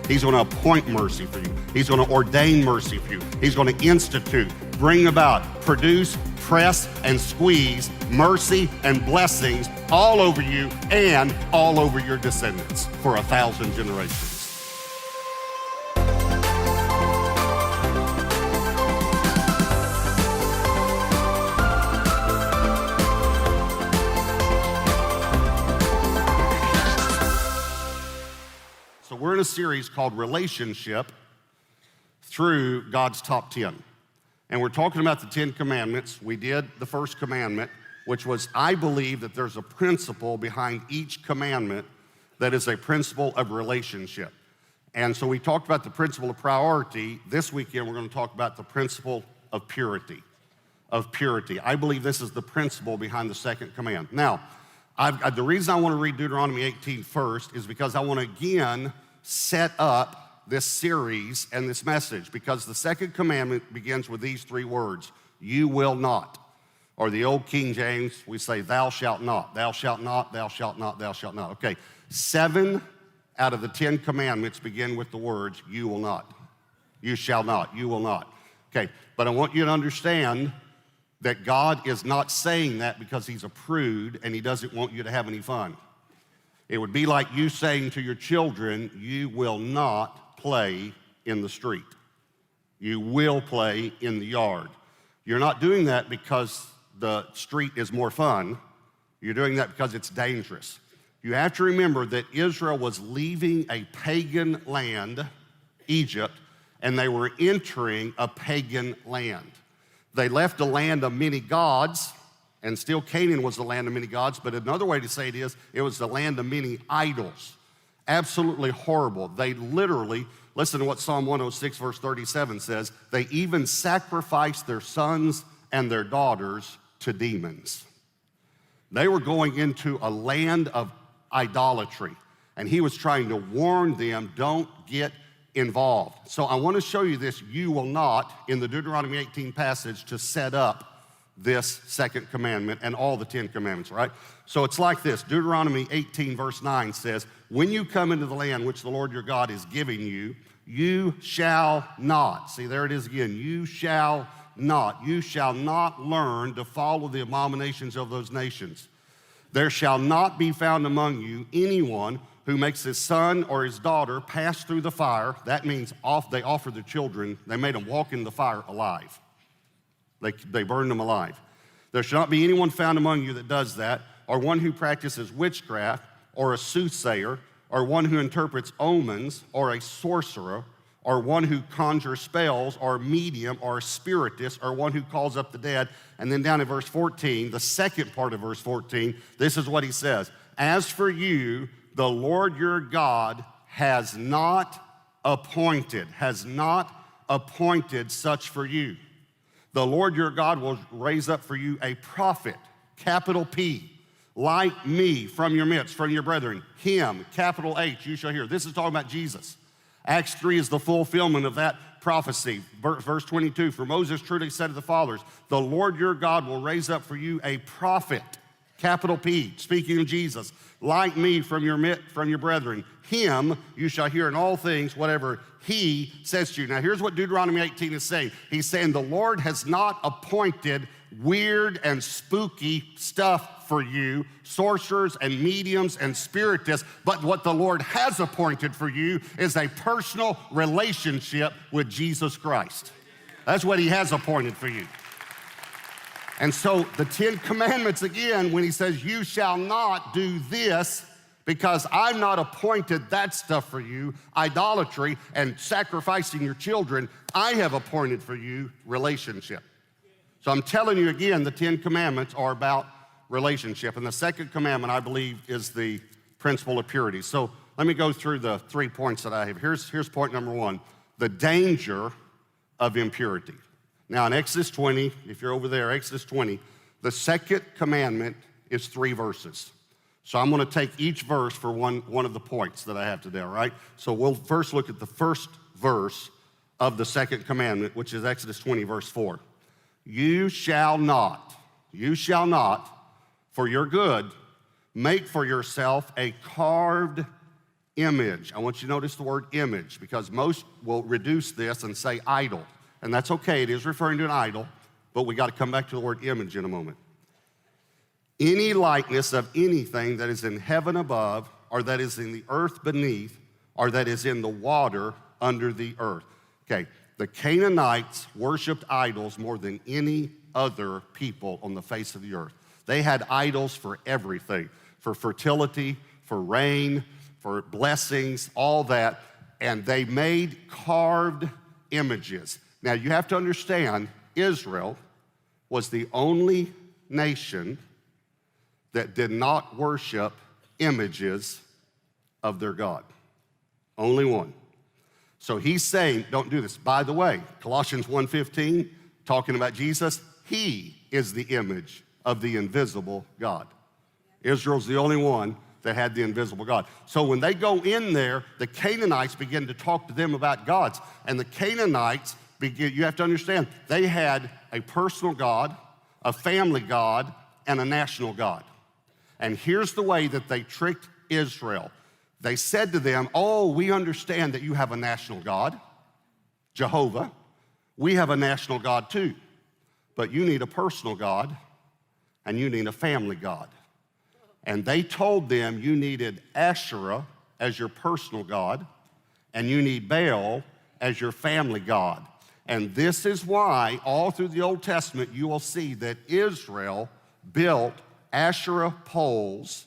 He's going to appoint mercy for you. He's going to ordain mercy for you. He's going to institute, bring about, produce, press, and squeeze mercy and blessings all over you and all over your descendants for 1,000 generations. So we're in a series called Relationship through God's Top 10. And we're talking about the 10 commandments. We did the first commandment, which was, I believe that there's a principle behind each commandment that is a principle of relationship. And so we talked about the principle of priority. This weekend, we're going to talk about the principle of purity. I believe this is the principle behind the second command. Now, the reason I want to read Deuteronomy 18 first is because I want to again set up this series and this message, because the second commandment begins with these three words: you will not. Or the old King James, we say, thou shalt not, thou shalt not, thou shalt not, thou shalt not. Okay, 7 out of the 10 commandments begin with the words, you will not, you shall not, you will not. Okay, but I want you to understand that God is not saying that because he's a prude and he doesn't want you to have any fun. It would be like you saying to your children, you will not play in the street. You will play in the yard. You're not doing that because the street is more fun. You're doing that because it's dangerous. You have to remember that Israel was leaving a pagan land, Egypt, and they were entering a pagan land. They left a land of many gods, and still Canaan was the land of many gods, but another way to say it is, it was the land of many idols. Absolutely horrible. They literally, listen to what Psalm 106 verse 37 says, they even sacrificed their sons and their daughters to demons. They were going into a land of idolatry, and he was trying to warn them, don't get involved. So I want to show you this, you will not, in the Deuteronomy 18 passage to set up this second commandment and all the 10 commandments, right? So it's like this. Deuteronomy 18 verse 9 says, when you come into the land which the Lord your God is giving you, you shall not. See, there it is again. You shall not learn to follow the abominations of those nations. There shall not be found among you anyone who makes his son or his daughter pass through the fire. That means they offered their children, they made them walk in the fire alive. They burned them alive. There shall not be anyone found among you that does that, or one who practices witchcraft, or a soothsayer, or one who interprets omens, or a sorcerer, or one who conjures spells, or a medium, or a spiritist, or one who calls up the dead. And then down in verse 14, the second part of verse 14, this is what he says. As for you, the Lord your God has not appointed such for you. The Lord your God will raise up for you a prophet, capital P, like me from your midst, from your brethren. Him, capital H, you shall hear. This is talking about Jesus. Acts 3 is the fulfillment of that prophecy. Verse 22, for Moses truly said to the fathers, the Lord your God will raise up for you a prophet, capital P, speaking of Jesus, like me from your brethren. Him you shall hear in all things, whatever he says to you. Now here's what Deuteronomy 18 is saying. He's saying the Lord has not appointed weird and spooky stuff for you, sorcerers and mediums and spiritists, but what the Lord has appointed for you is a personal relationship with Jesus Christ. That's what he has appointed for you. And so the 10 commandments, again, when he says, you shall not do this, because I've not appointed that stuff for you, idolatry and sacrificing your children, I have appointed for you relationship. So I'm telling you again, the 10 commandments are about relationship. And the second commandment, I believe, is the principle of purity. So let me go through the 3 points that I have. Here's point number 1, the danger of impurity. Now in Exodus 20, if you're over there, Exodus 20, the second commandment is 3 verses. So I'm going to take each verse for one of the points that I have today, all right? So we'll first look at the first verse of the second commandment, which is Exodus 20, verse 4. You shall not, for your good, make for yourself a carved image. I want you to notice the word image because most will reduce this and say idol. And that's okay, it is referring to an idol, but we got to come back to the word image in a moment. Any likeness of anything that is in heaven above, or that is in the earth beneath, or that is in the water under the earth. Okay, the Canaanites worshiped idols more than any other people on the face of the earth. They had idols for everything, for fertility, for rain, for blessings, all that, and they made carved images. Now you have to understand, Israel was the only nation that did not worship images of their God. Only one. So he's saying, don't do this. By the way, Colossians 1:15, talking about Jesus, he is the image of the invisible God. Israel's the only one that had the invisible God. So when they go in there, the Canaanites begin to talk to them about gods. And the Canaanites, you have to understand, they had a personal God, a family God, and a national God. And here's the way that they tricked Israel. They said to them, oh, we understand that you have a national God, Jehovah. We have a national God too. But you need a personal God, and you need a family God. And they told them you needed Asherah as your personal God, and you need Baal as your family God. And this is why all through the Old Testament you will see that Israel built Asherah poles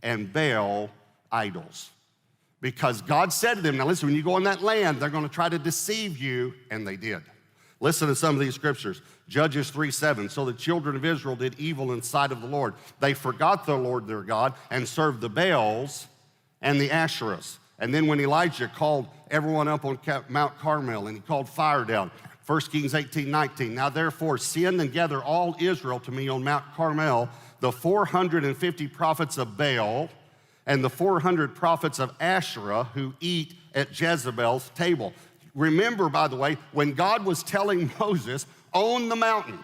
and Baal idols. Because God said to them, now listen, when you go in that land, they're gonna try to deceive you, and they did. Listen to some of these scriptures. Judges 3:7, so the children of Israel did evil in sight of the Lord. They forgot the Lord their God and served the Baals and the Asherahs. And then when Elijah called everyone up on Mount Carmel and he called fire down, 1 Kings 18:19, now therefore send and gather all Israel to me on Mount Carmel, the 450 prophets of Baal and the 400 prophets of Asherah who eat at Jezebel's table. Remember, by the way, when God was telling Moses on the mountain,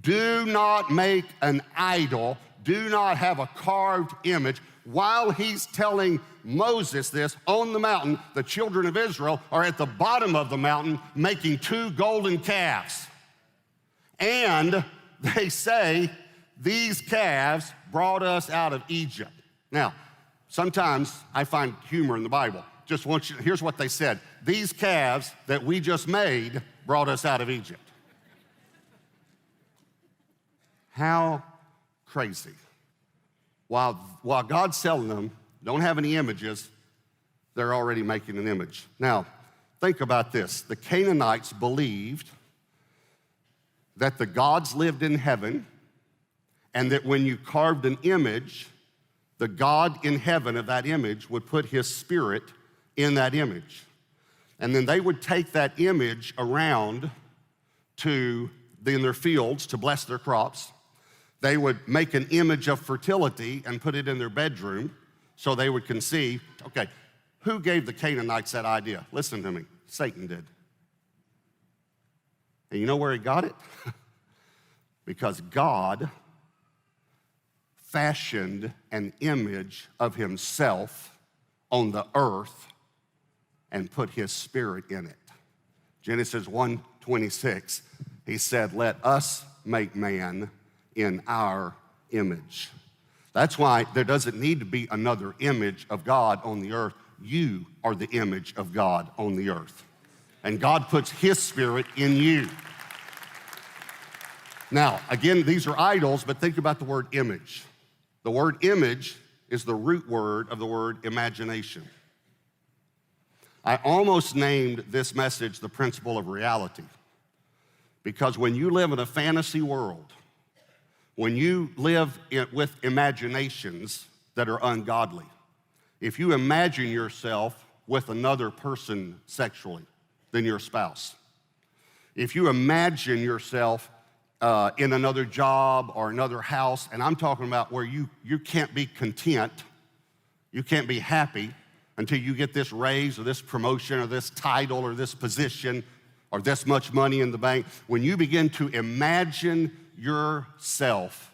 do not make an idol, do not have a carved image. While he's telling Moses this on the mountain, the children of Israel are at the bottom of the mountain making 2 golden calves. And they say, these calves brought us out of Egypt. Now, sometimes I find humor in the Bible. Just want you, here's what they said. These calves that we just made brought us out of Egypt. How crazy. While God's telling them, don't have any images, they're already making an image. Now, think about this. The Canaanites believed that the gods lived in heaven, and that when you carved an image, the God in heaven of that image would put his spirit in that image. And then they would take that image around in their fields to bless their crops. They would make an image of fertility and put it in their bedroom so they would conceive. Okay, who gave the Canaanites that idea? Listen to me, Satan did. And you know where he got it? Because God fashioned an image of himself on the earth and put his spirit in it. Genesis 1:26, he said, let us make man in our image. That's why there doesn't need to be another image of God on the earth. You are the image of God on the earth. And God puts his spirit in you. Now, again, these are idols, but think about the word image. The word image is the root word of the word imagination. I almost named this message the principle of reality, because when you live in a fantasy world, when you live with imaginations that are ungodly, if you imagine yourself with another person sexually than your spouse, if you imagine yourself in another job or another house, and I'm talking about where you can't be content, you can't be happy until you get this raise or this promotion or this title or this position or this much money in the bank. When you begin to imagine yourself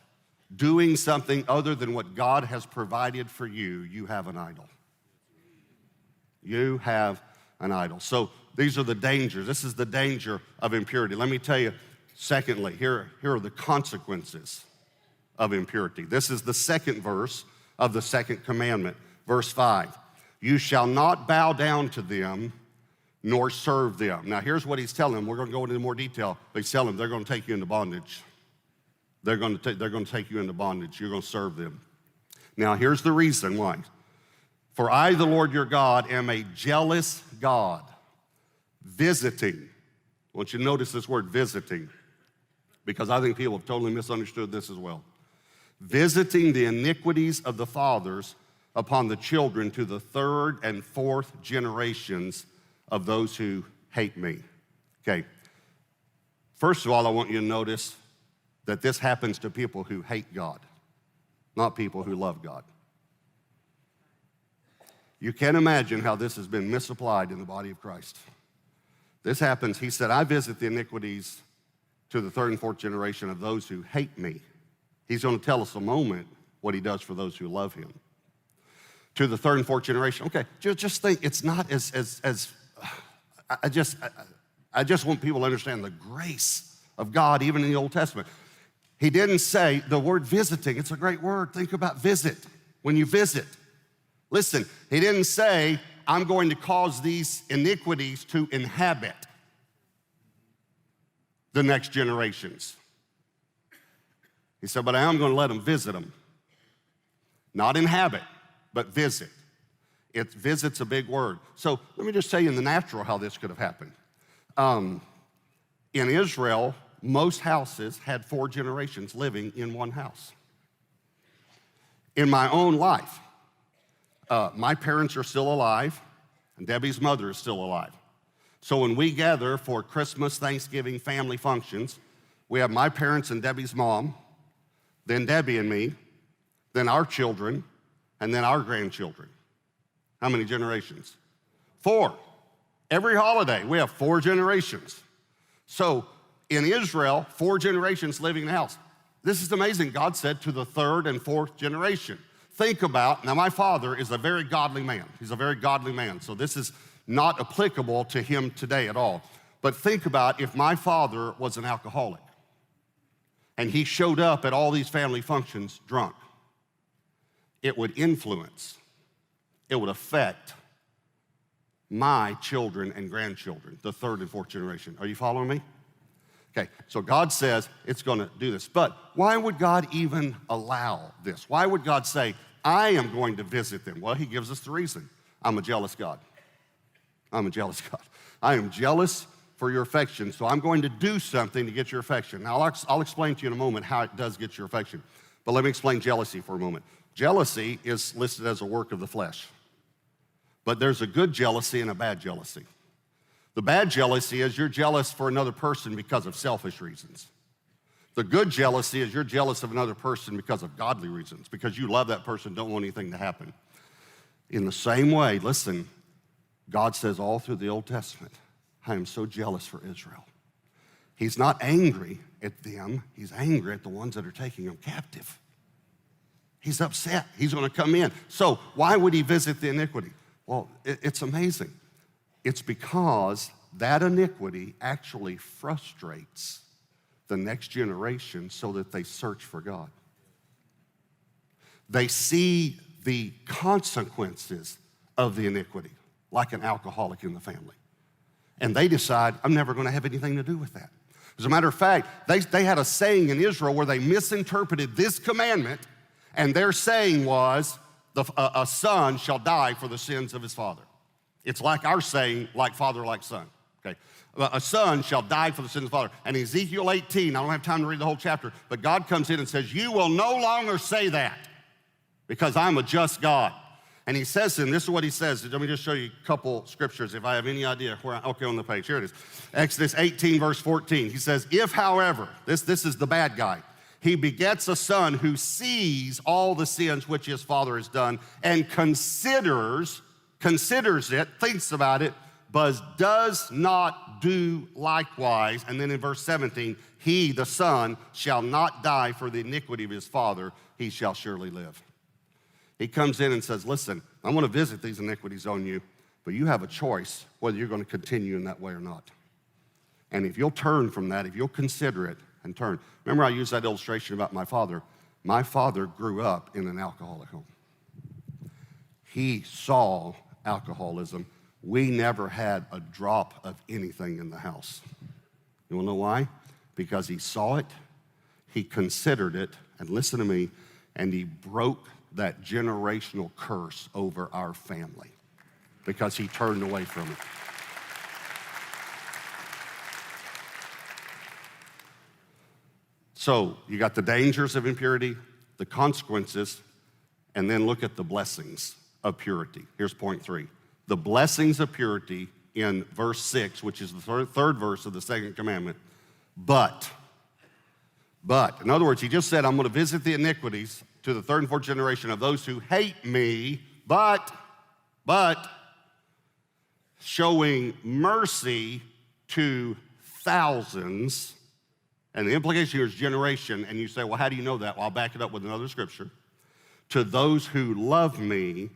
doing something other than what God has provided for you, you have an idol. You have an idol. So these are the dangers. This is the danger of impurity. Let me tell you, secondly, here are the consequences of impurity. This is the second verse of the second commandment, verse 5. You shall not bow down to them nor serve them. Now here's what he's telling them. We're going to go into more detail, but he's telling them they're going to take you into bondage. They're going to take you into bondage. You're going to serve them. Now here's the reason why. For I, the Lord your God, am a jealous God, visiting. I want you to notice this word visiting, because I think people have totally misunderstood this as well. Visiting the iniquities of the fathers upon the children to the third and fourth generations of those who hate me. Okay. First of all, I want you to notice that this happens to people who hate God, not people who love God. You can't imagine how this has been misapplied in the body of Christ. This happens, he said, I visit the iniquities to the third and fourth generation of those who hate me. He's going to tell us a moment what he does for those who love him. To the third and fourth generation. Okay, just think, it's not I just want people to understand the grace of God even in the Old Testament. He didn't say the word visiting. It's a great word. Think about visit. When you visit. Listen, he didn't say, I'm going to cause these iniquities to inhabit the next generations. He said, but I am going to let them visit them. Not inhabit, but visit. Visit's a big word. So let me just tell you in the natural how this could have happened. In Israel, most houses had 4 generations living in one house. In my own life, my parents are still alive, and Debbie's mother is still alive. So when we gather for Christmas, Thanksgiving, family functions, we have my parents and Debbie's mom, then Debbie and me, then our children, and then our grandchildren. How many generations? 4. Every holiday, we have 4 generations. So in Israel, 4 generations living in the house. This is amazing. God said to the third and fourth generation. Think about, now my father is a very godly man. He's a very godly man. So this is not applicable to him today at all. But think about if my father was an alcoholic and he showed up at all these family functions drunk. It would influence, it would affect my children and grandchildren, the third and fourth generation. Are you following me? Okay, so God says it's going to do this. But why would God even allow this? Why would God say, I am going to visit them? Well, he gives us the reason. I'm a jealous God. I'm a jealous God. I am jealous for your affection, so I'm going to do something to get your affection. Now, I'll explain to you in a moment how it does get your affection. But let me explain jealousy for a moment. Jealousy is listed as a work of the flesh. But there's a good jealousy and a bad jealousy. The bad jealousy is you're jealous for another person because of selfish reasons. The good jealousy is you're jealous of another person because of godly reasons, because you love that person, don't want anything to happen. In the same way, listen, God says all through the Old Testament, I am so jealous for Israel. He's not angry at them. He's angry at the ones that are taking them captive. He's upset. He's going to come in. So why would he visit the iniquity? Well, it's amazing. It's because that iniquity actually frustrates the next generation so that they search for God. They see the consequences of the iniquity, like an alcoholic in the family. And they decide, I'm never going to have anything to do with that. As a matter of fact, they had a saying in Israel where they misinterpreted this commandment, and their saying was, a son shall die for the sins of his father. It's like our saying, like father, like son. Okay, a son shall die for the sins of the father. And Ezekiel 18, I don't have time to read the whole chapter, but God comes in and says, you will no longer say that because I'm a just God. And he says, and this is what he says. Let me just show you a couple scriptures if I have any idea where, okay, on the page. Here it is. Exodus 18, verse 14. He says, if, however, this is the bad guy, he begets a son who sees all the sins which his father has done and considers it, thinks about it, but does not do likewise. And then in verse 17, he, the son, shall not die for the iniquity of his father. He shall surely live. He comes in and says, listen, I want to visit these iniquities on you, But you have a choice whether you're going to continue in that way or not. And if you'll turn from that, if you'll consider it and turn. Remember I used that illustration about my father. My father grew up in an alcoholic home. He saw alcoholism. We never had a drop of anything in the house. You wanna know why? Because he saw it, he considered it, and listen to me, and he broke that generational curse over our family because he turned away from it. So you got the dangers of impurity, the consequences, and then look at the blessings of purity. Here's point 3. The blessings of purity in verse 6, which is the third verse of the second commandment. But, in other words, he just said, I'm going to visit the iniquities to the third and fourth generation of those who hate me, but showing mercy to thousands. And the implication here is generation, and you say, well, how do you know that? Well, I'll back it up with another scripture. To those who love me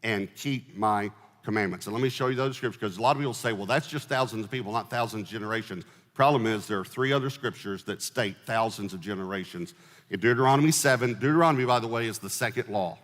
and keep my commandments. And let me show you those scriptures, because a lot of people say, well, that's just thousands of people, not thousands of generations. Problem is, there are 3 other scriptures that state thousands of generations. In Deuteronomy 7, Deuteronomy, by the way, is the second law.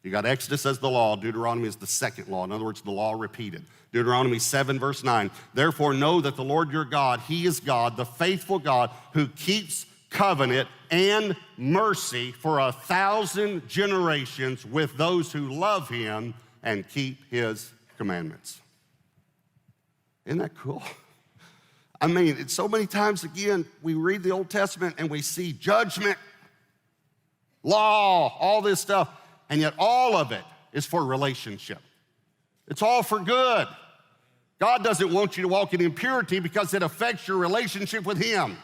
You got Exodus as the law, Deuteronomy is the second law. In other words, the law repeated. Deuteronomy 7, verse 9, therefore know that the Lord your God, he is God, the faithful God, who keeps covenant and mercy for 1,000 generations with those who love him and keep his commandments. Isn't that cool? I mean, it's so many times, again, we read the Old Testament and we see judgment, law, all this stuff, and yet all of it is for relationship. It's all for good. God doesn't want you to walk in impurity because it affects your relationship with him.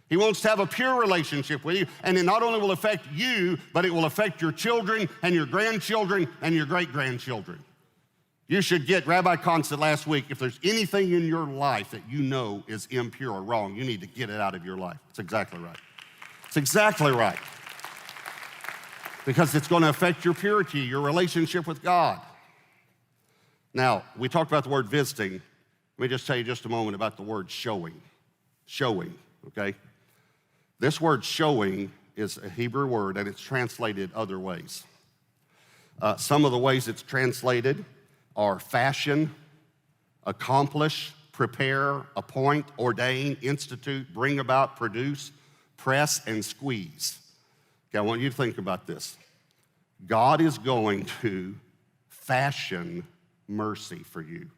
He wants to have a pure relationship with you, and it not only will affect you, but it will affect your children and your grandchildren and your great-grandchildren. You should get, Rabbi Kahn said last week, if there's anything in your life that you know is impure or wrong, you need to get it out of your life. It's exactly right. It's exactly right. Because it's going to affect your purity, your relationship with God. Now, we talked about the word visiting. Let me just tell you just a moment about the word showing. Showing, okay? This word showing is a Hebrew word, and it's translated other ways. Some of the ways it's translated are fashion, accomplish, prepare, appoint, ordain, institute, bring about, produce, press, and squeeze. Okay, I want you to think about this. God is going to fashion mercy for you.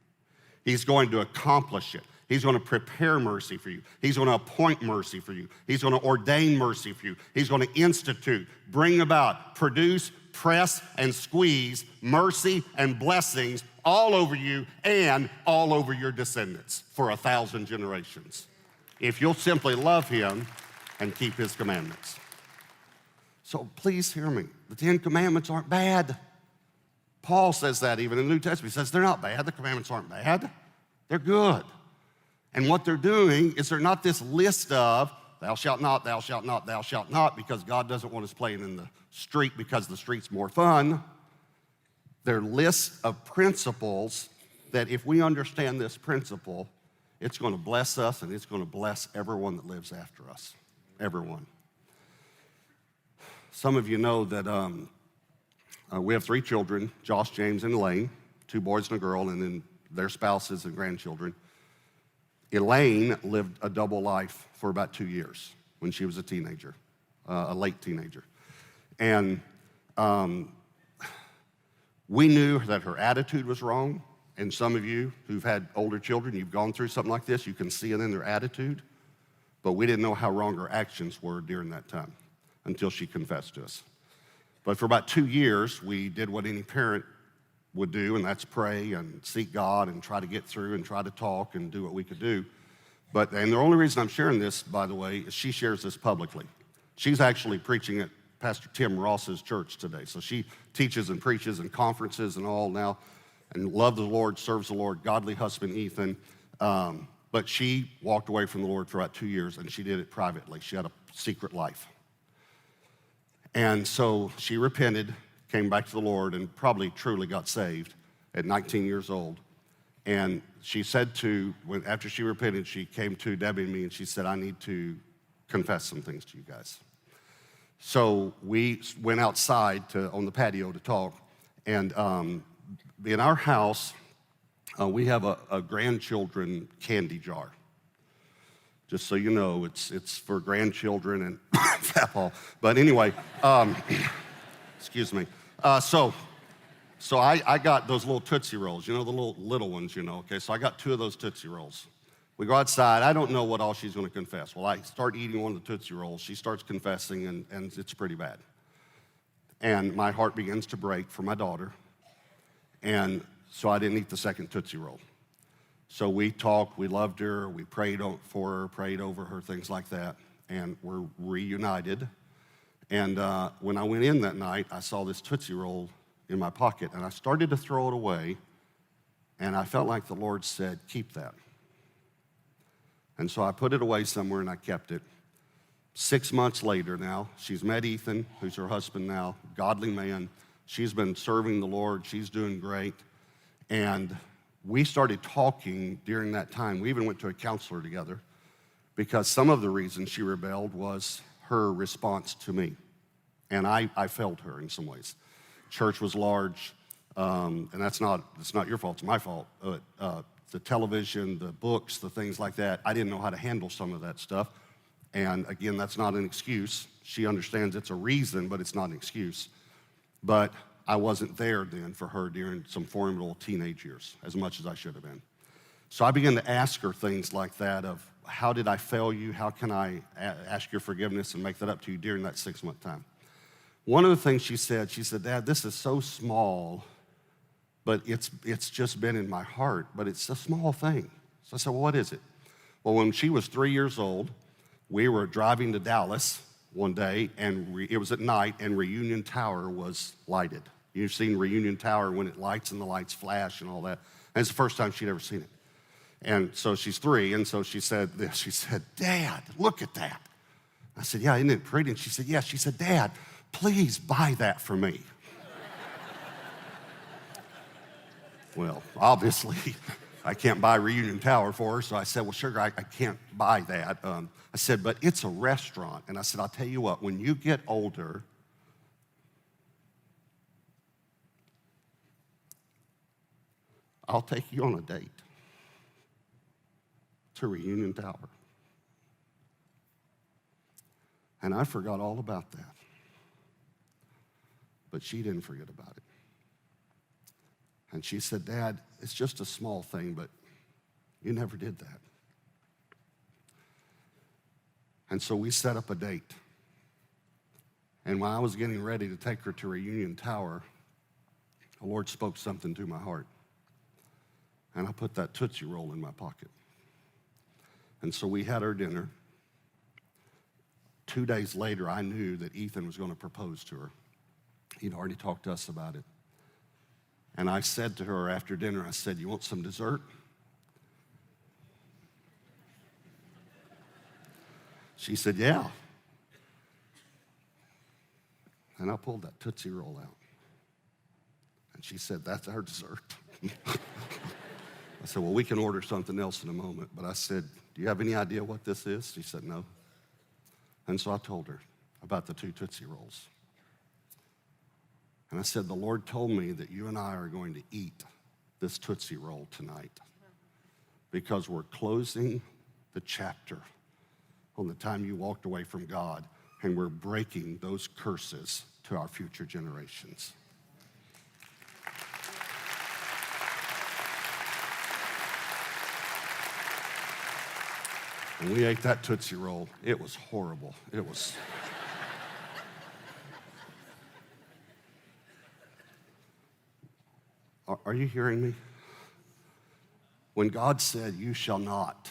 He's going to accomplish it. He's going to prepare mercy for you. He's going to appoint mercy for you. He's going to ordain mercy for you. He's going to institute, bring about, produce, press, and squeeze mercy and blessings all over you and all over your descendants for 1,000 generations. If you'll simply love him and keep his commandments. So please hear me. The 10 commandments aren't bad. Paul says that even in the New Testament. He says they're not bad. The commandments aren't bad. They're good. And what they're doing is they're not this list of thou shalt not, thou shalt not, thou shalt not, because God doesn't want us playing in the street because the street's more fun. They're lists of principles that if we understand this principle, it's going to bless us and it's going to bless everyone that lives after us. Everyone. Some of you know that we have 3 children, Josh, James, and Elaine, 2 boys and a girl, and then their spouses and grandchildren. Elaine lived a double life for about 2 years when she was a teenager, a late teenager. And we knew that her attitude was wrong. And some of you who've had older children, you've gone through something like this, you can see it in their attitude. But we didn't know how wrong her actions were during that time until she confessed to us. But for about 2 years, we did what any parent would do, and that's pray and seek God and try to get through and try to talk and do what we could do. And the only reason I'm sharing this, by the way, is she shares this publicly. She's actually preaching at Pastor Tim Ross's church today. So she teaches and preaches in conferences and all now, and loves the Lord, serves the Lord, godly husband Ethan. But she walked away from the Lord for about 2 years, and she did it privately. She had a secret life. And so she repented, came back to the Lord, and probably truly got saved. at 19 years old. And she said after she repented, she came to Debbie and me and she said, I need to confess some things to you guys. So we went outside on the patio to talk. And in our house, we have a grandchildren candy jar. Just so you know, it's for grandchildren and Papa. But anyway, excuse me. So I got those little Tootsie Rolls, the little ones, okay? So I got 2 of those Tootsie Rolls. We go outside. I don't know what all she's going to confess. Well, I start eating one of the Tootsie Rolls. She starts confessing, and it's pretty bad. And my heart begins to break for my daughter. And so I didn't eat the second Tootsie Roll. So we talked, we loved her, we prayed for her, prayed over her, things like that, and we're reunited. And when I went in that night, I saw this Tootsie Roll in my pocket, and I started to throw it away, and I felt like the Lord said, keep that. And so I put it away somewhere, and I kept it. 6 months later now, she's met Ethan, who's her husband now, godly man. She's been serving the Lord. She's doing great. And we started talking during that time. We even went to a counselor together because some of the reason she rebelled was her response to me. And I failed her in some ways. Church was large, and it's not your fault, it's my fault. The television, the books, the things like that, I didn't know how to handle some of that stuff. And again, that's not an excuse. She understands it's a reason, but it's not an excuse. But I wasn't there then for her during some formidable teenage years as much as I should have been. So I began to ask her things like that of, how did I fail you? How can I ask your forgiveness and make that up to you during that 6-month time? One of the things she said, Dad, this is so small, but it's just been in my heart, but it's a small thing. So I said, well, what is it? Well, when she was 3 years old, we were driving to Dallas one day, and it was at night, and Reunion Tower was lighted. You've seen Reunion Tower when it lights and the lights flash and all that. And it's the first time she'd ever seen it. And so she's 3, and so she said this. She said, Dad, look at that. I said, yeah, isn't it pretty? And she said, yeah. She said, Dad, please buy that for me. Well, obviously, I can't buy Reunion Tower for her, so I said, well, sugar, I can't buy that. I said, but it's a restaurant. And I said, I'll tell you what, when you get older, I'll take you on a date to Reunion Tower. And I forgot all about that. But she didn't forget about it. And she said, Dad, it's just a small thing, but you never did that. And so we set up a date. And when I was getting ready to take her to Reunion Tower, the Lord spoke something to my heart. And I put that Tootsie Roll in my pocket. And so we had our dinner. 2 days later, I knew that Ethan was going to propose to her. He'd already talked to us about it. And I said to her after dinner, I said, you want some dessert? She said, yeah. And I pulled that Tootsie Roll out. And she said, that's our dessert. I said, well, we can order something else in a moment. But I said, do you have any idea what this is? She said, no. And so I told her about the 2 Tootsie Rolls. And I said, the Lord told me that you and I are going to eat this Tootsie Roll tonight because we're closing the chapter on the time you walked away from God, and we're breaking those curses to our future generations. When we ate that Tootsie Roll, it was horrible. It was... Are you hearing me? When God said, you shall not,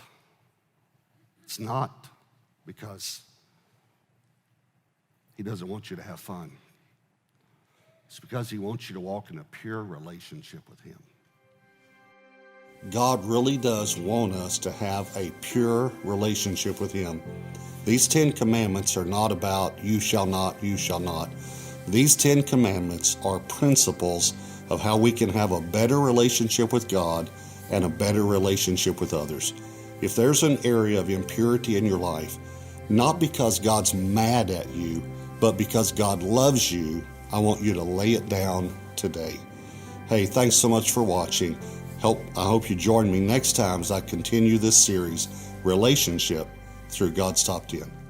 it's not because he doesn't want you to have fun. It's because he wants you to walk in a pure relationship with him. God really does want us to have a pure relationship with him. These 10 commandments are not about you shall not, you shall not. These 10 commandments are principles of how we can have a better relationship with God and a better relationship with others. If there's an area of impurity in your life, not because God's mad at you, but because God loves you, I want you to lay it down today. Hey, thanks so much for watching. I hope you join me next time as I continue this series, Relationship Through God's Top 10.